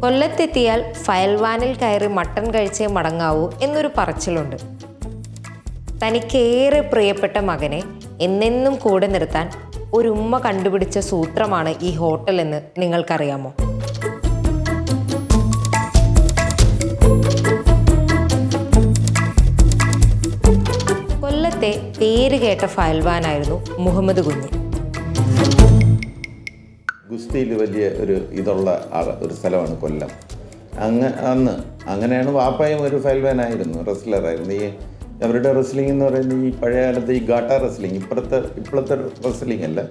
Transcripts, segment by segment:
കൊല്ലത്തെത്തിയാൽ ഫയൽവാനിൽ കയറി മട്ടൻ കഴിച്ചേ മടങ്ങാവൂ എന്നൊരു പറച്ചിലുണ്ട്. തനിക്കേറെ പ്രിയപ്പെട്ട മകനെ എന്നെന്നും കൂടെ നിർത്താൻ ഒരു ഉമ്മ കണ്ടുപിടിച്ച സൂത്രമാണ് ഈ ഹോട്ടൽ എന്ന് നിങ്ങൾക്കറിയാമോ? കൊല്ലത്തെ പേര് കേട്ട ഫയൽവാനായിരുന്നു മുഹമ്മദ് കുഞ്ഞ്. ഗുസ്തിയിൽ വലിയ ഇതുള്ള ഒരു സ്ഥലമാണ് കൊല്ലം. അങ്ങനെയാണ് വാപ്പായും ഒരു ഫയൽവാനായിരുന്നു, റെസ്ലറായിരുന്നു. ഈ അവരുടെ റെസ്ലിംഗ് എന്ന് പറയുന്നത് ഈ പഴയ കാലത്ത് ഈ ഗാട്ട റെസ്ലിംഗ്, ഇപ്പോഴത്തെ റെസ്ലിംഗ് അല്ല,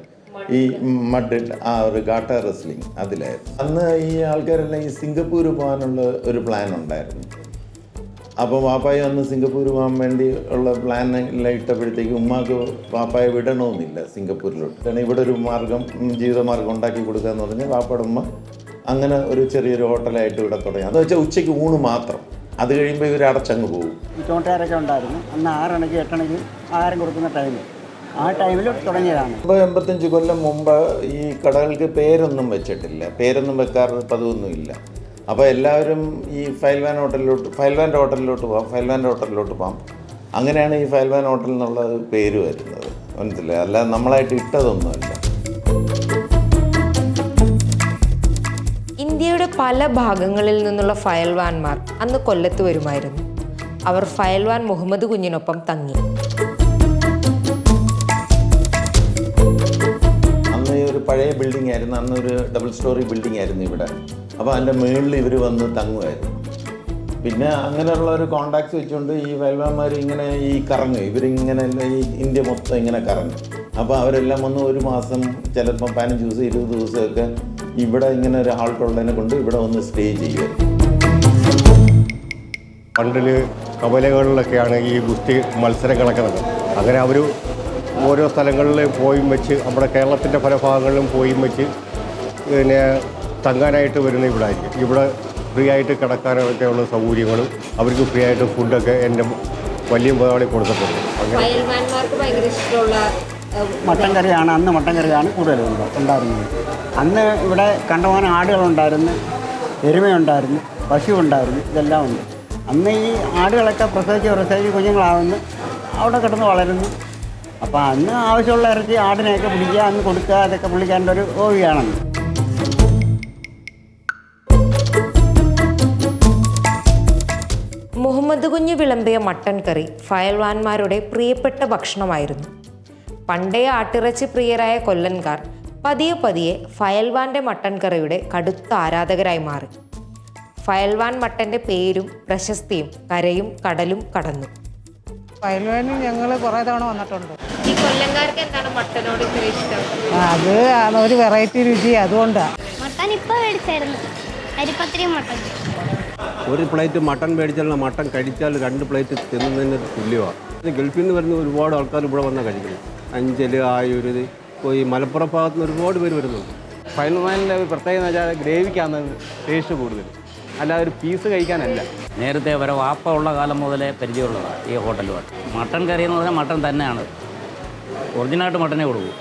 ഈ മഡ് ഒരു ഗാട്ട റെസ്ലിംഗ് അതിലായിരുന്നു. അന്ന് ഈ ആൾക്കാരെല്ലാം ഈ സിംഗപ്പൂർ പോകാനുള്ള ഒരു പ്ലാൻ ഉണ്ടായിരുന്നു. അപ്പോൾ വാപ്പായി അന്ന് സിംഗപ്പൂർ പോകാൻ വേണ്ടി ഉള്ള പ്ലാനെല്ലാം ഇട്ടപ്പോഴത്തേക്ക് ഉമ്മാക്ക് വാപ്പായെ വിടണമെന്നില്ല സിംഗപ്പൂരിലോട്ട്. കാരണം ഇവിടെ ഒരു ജീവിതമാർഗം ഉണ്ടാക്കി കൊടുക്കുക എന്ന് പറഞ്ഞാൽ വാപ്പയുടെ ഉമ്മ അങ്ങനെ ഒരു ചെറിയൊരു ഹോട്ടലായിട്ട് ഇവിടെ തുടങ്ങി. അത് വെച്ചാൽ ഉച്ചയ്ക്ക് ഊണ് മാത്രം, അത് കഴിയുമ്പോൾ ഇവർ അടച്ചങ്ങ് പോകും. ഈ ചോട്ടുകാരൊക്കെ ഉണ്ടായിരുന്നു അന്ന് 6 മണിക്ക് 8 മണിക്ക് ആഹാരം കൊടുക്കുന്ന ടൈമിൽ, ആ ടൈമിൽ തുടങ്ങിയതാണ്. 85 കൊല്ലം മുമ്പ് ഈ കടകൾക്ക് പേരൊന്നും വെച്ചിട്ടില്ല, പേരൊന്നും വെക്കാറ് പതിവൊന്നുമില്ല. അപ്പോൾ എല്ലാവരും ഈ ഫയൽവാൻ്റെ ഹോട്ടലിലോട്ട് പോകാം. അങ്ങനെയാണ് ഈ ഫയൽവാൻ ഹോട്ടൽ എന്നുള്ള പേര് വരുന്നത്, മനസ്സിലായി? അല്ലാതെ നമ്മളായിട്ട് ഇട്ടതൊന്നുമല്ല. ഇന്ത്യയുടെ പല ഭാഗങ്ങളിൽ നിന്നുള്ള ഫയൽവാന്മാർ അന്ന് കൊല്ലത്ത് വരുമായിരുന്നു. അവർ ഫയൽവാൻ മുഹമ്മദ് കുഞ്ഞിനൊപ്പം തങ്ങി. അന്ന് ഒരു പഴയ ബിൽഡിംഗ് ആയിരുന്നു, അന്നൊരു ഡബിൾ സ്റ്റോറി ബിൽഡിംഗ് ആയിരുന്നു ഇവിടെ. അപ്പോൾ അതിൻ്റെ മുകളിൽ ഇവർ വന്ന് തങ്ങുമായിരുന്നു. പിന്നെ അങ്ങനെയുള്ള ഒരു കോണ്ടാക്ട്സ് വെച്ചുകൊണ്ട് ഈ ഫയൽവാന്മാർ ഇങ്ങനെ കറങ്ങും, ഇവരിങ്ങനെ ഈ ഇന്ത്യ മൊത്തം ഇങ്ങനെ കറങ്ങും. അപ്പോൾ അവരെല്ലാം വന്ന് ഒരു മാസം, ചിലപ്പോൾ 15 ദിവസം 20 ദിവസമൊക്കെ ഇവിടെ ഇങ്ങനെ ഒരു ഹാൾട്ടുള്ളതിനെ കൊണ്ട് ഇവിടെ വന്ന് സ്റ്റേ ചെയ്യുമായിരുന്നു. പണ്ടിൽ കവലകളിലൊക്കെയാണ് ഈ ഗുസ്തി മത്സരങ്ങളൊക്കെ നടക്കുന്നത്. അങ്ങനെ അവർ ഓരോ സ്ഥലങ്ങളിൽ പോയും വെച്ച്, നമ്മുടെ കേരളത്തിൻ്റെ പല ഭാഗങ്ങളിലും പോയും വെച്ച് പിന്നെ തങ്ങാനായിട്ട് വരുന്ന ഇവിടെ ആയിരിക്കും. ഇവിടെ ഫ്രീ ആയിട്ട് കിടക്കാനൊക്കെയുള്ള സൗകര്യങ്ങളും അവർക്ക് ഫ്രീ ആയിട്ട് ഫുഡൊക്കെ എൻ്റെ വലിയ മുതലാളി കൊടുത്തിട്ടുണ്ട്. മട്ടൻ കറിയാണ്, അന്ന് മട്ടൻ കറിയാണ് കൂടുതലും ഉണ്ടായിരുന്നത്. അന്ന് ഇവിടെ കണ്ടമാനം ആടുകളുണ്ടായിരുന്നു, എരുമയുണ്ടായിരുന്നു, പശു ഉണ്ടായിരുന്നു, ഇതെല്ലാം ഉണ്ട്. അന്ന് ഈ ആടുകളൊക്കെ പ്രസവിച്ച് കുഞ്ഞുങ്ങളാവുന്നു, അവിടെ കിടന്ന് വളരുന്നു. അപ്പോൾ അന്ന് ആവശ്യമുള്ള ഇറച്ചി ആടിനെയൊക്കെ പിടിക്കുക, അന്ന് കൊടുക്കുക, അതൊക്കെ പുള്ളിക്കാരൻ്റെ ഒരു ഹോബിയാണെന്ന്. മുഹമ്മദ് കുഞ്ഞ് വിളമ്പിയ മട്ടൻ കറി ഫയൽവാന്മാരുടെ പ്രിയപ്പെട്ട ഭക്ഷണമായിരുന്നു. പണ്ടേ ആട്ടിറച്ചി പ്രിയരായ കൊല്ലൻകാർ പതിയെ ഫയൽവാൻ്റെ മട്ടൻ കറിയുടെ കടുത്ത ആരാധകരായി മാറി. ഫയൽവാൻ മട്ടൻ്റെ പേരും പ്രശസ്തിയും കരയും കടലും കടന്നു. ഫയൽവാനിൽ ഞങ്ങൾ കുറേ തവണ വന്നിട്ടുണ്ട്. ഈ കൊല്ലംകാർക്ക് എന്താണ് മട്ടനോട് ഇത്ര ഇഷ്ടം? അത് ഒരു വെറൈറ്റി രുചി, അതുകൊണ്ടാണ്. മട്ടൻ ഇപ്പോൾ മേടിച്ചായിരുന്നു, അരിപ്പത്തിരി മട്ടൻ. ഒരു പ്ലേറ്റ് മട്ടൻ മേടിച്ചാൽ മട്ടൻ കഴിച്ചാൽ 2 പ്ലേറ്റ് തിന്നുന്നതിന് തുല്യമാണ്. ഗൾഫിൽ നിന്ന് വരുന്ന ഒരുപാട് ആൾക്കാർ ഇവിടെ വന്നാൽ കഴിക്കുന്നത്. അഞ്ചൽ, ആയൂർ, ഇപ്പോൾ ഈ മലപ്പുറം ഭാഗത്ത് നിന്ന് ഒരുപാട് പേര് വരുന്നുണ്ട്. ഫയൽവാനിലെ ഒരു പ്രത്യേകത എന്ന് വെച്ചാൽ ഗ്രേവിക്കാണ് ടേസ്റ്റ് കൂടുതൽ, അല്ലാതെ ഒരു പീസ് കഴിക്കാനല്ല. നേരത്തെ വരെ വാപ്പ ഉള്ള കാലം മുതലേ പരിചയമുള്ളതാണ് ഈ ഹോട്ടലുമായിട്ട്. മട്ടൻ കറി എന്ന് പറഞ്ഞാൽ മട്ടൻ തന്നെയാണ്, ഒറിജിനലായിട്ട് മട്ടനേ കൊടുക്കൂ.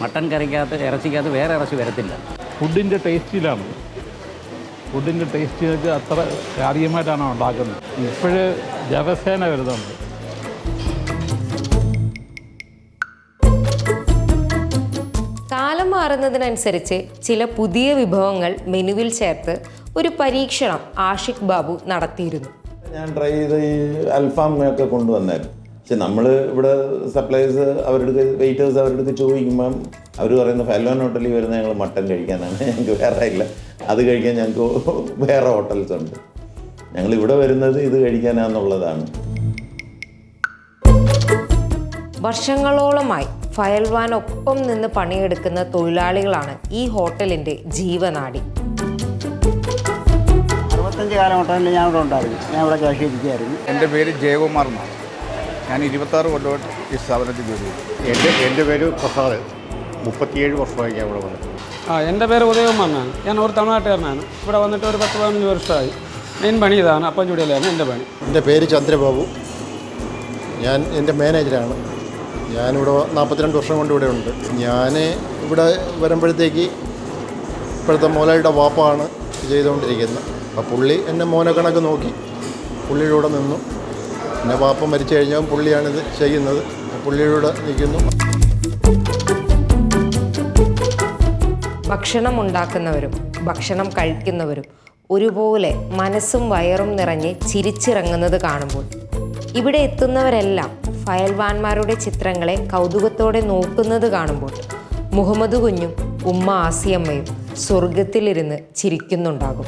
മട്ടൻ കറിക്കകത്ത് ഇറച്ചിക്കകത്ത് വേറെ ഇറച്ചി വരത്തില്ല. ഫുഡിൻ്റെ ടേസ്റ്റിലാണ്, ഫുഡിൻ്റെ ടേസ്റ്റ് അത്ര കാര്യമായിട്ടാണ് ഉണ്ടാക്കുന്നത്. ഇപ്പോഴ് ദിവസേന വരുന്നുണ്ട്. കാലം മാറുന്നതിനനുസരിച്ച് ചില പുതിയ വിഭവങ്ങൾ മെനുവിൽ ചേർത്ത് ഒരു പരീക്ഷണം ആഷിഖ് ബാബു നടത്തിയിരുന്നു. ഞാൻ ട്രൈ ചെയ്ത് ഈ അൽഫാമൊക്കെ കൊണ്ടുവന്നായിരുന്നു. പക്ഷെ നമ്മൾ ഇവിടെ സപ്ലൈസ് വെയിറ്റേഴ്സ് അവരുടെ അടുത്ത് ചോദിക്കുമ്പം അവർ പറയുന്ന ഫയൽവാൻ ഹോട്ടലിൽ വരുന്ന ഞങ്ങൾ മട്ടൻ കഴിക്കാനാണ്, ഞങ്ങൾക്ക് വേറെ ഇല്ല, അത് കഴിക്കാൻ ഞങ്ങൾക്ക് വേറെ ഹോട്ടൽസ് ഉണ്ട്, ഞങ്ങൾ ഇവിടെ വരുന്നത് ഇത് കഴിക്കാനാന്നുള്ളതാണ്. വർഷങ്ങളോളമായി ഫയൽവാനൊപ്പം നിന്ന് പണിയെടുക്കുന്ന തൊഴിലാളികളാണ് ഈ ഹോട്ടലിൻ്റെ ജീവനാഡി. 65 കാലം ഹോട്ടലിൽ ഞാൻ ഇവിടെ ഉണ്ടായിരുന്നു, ഞാൻ ഇവിടെ കാശിയിരിക്കുകയായിരുന്നു. എൻ്റെ പേര് ജയകുമാർ എന്നാണ്. ഞാൻ 26 കൊല്ലമായിട്ട് ഈ സ്ഥാപനത്തിൽ ജോലി ചെയ്തു. എൻ്റെ പേര് പ്രസാദ്, 37 വർഷമായി ഞാൻ ഇവിടെ വന്നത്. എൻ്റെ പേര് ഉദയകുമാറിനാണ്. ഞാൻ ഒരു തമിഴ്നാട്ടുകാരനാണ്. ഇവിടെ വന്നിട്ട് ഒരു 10-15 വർഷമായി. മെയിൻ പണി ഇതാണ്, അപ്പം ചൂടിയല്ലാണ് എൻ്റെ പണി. എൻ്റെ പേര് ചന്ദ്രബാബു, ഞാൻ എൻ്റെ മാനേജറാണ്. ഞാനിവിടെ 42 വർഷം കൊണ്ട് ഇവിടെ ഉണ്ട്. ഞാൻ ഇവിടെ വരുമ്പോഴത്തേക്ക് ഇപ്പോഴത്തെ മുതലാളിയുടെ വാപ്പാണ് ചെയ്തുകൊണ്ടിരിക്കുന്നത്. അപ്പോൾ പുള്ളി എന്നെ മോനെ കണക്ക് നോക്കി പുള്ളിയുടെ കൂടെ നിന്നു. പിന്നെ പാപ്പ മരിച്ചു കഴിഞ്ഞാൽ പുള്ളിയാണിത് ചെയ്യുന്നത്. പുള്ളിയുടെ നിൽക്കുന്നു. ഭക്ഷണം ഉണ്ടാക്കുന്നവരും ഭക്ഷണം കഴിക്കുന്നവരും ഒരുപോലെ മനസ്സും വയറും നിറഞ്ഞ് ചിരിച്ചിറങ്ങുന്നത് കാണുമ്പോൾ ഇവിടെ എത്തുന്നവരെല്ലാം ഫയൽവാന്മാരുടെ ചിത്രങ്ങളെ കൗതുകത്തോടെ നോക്കുന്നത് കാണുമ്പോൾ മുഹമ്മദ് കുഞ്ഞും ഉമ്മ ആസിയമ്മയും സ്വർഗത്തിലിരുന്ന് ചിരിക്കുന്നുണ്ടാകും.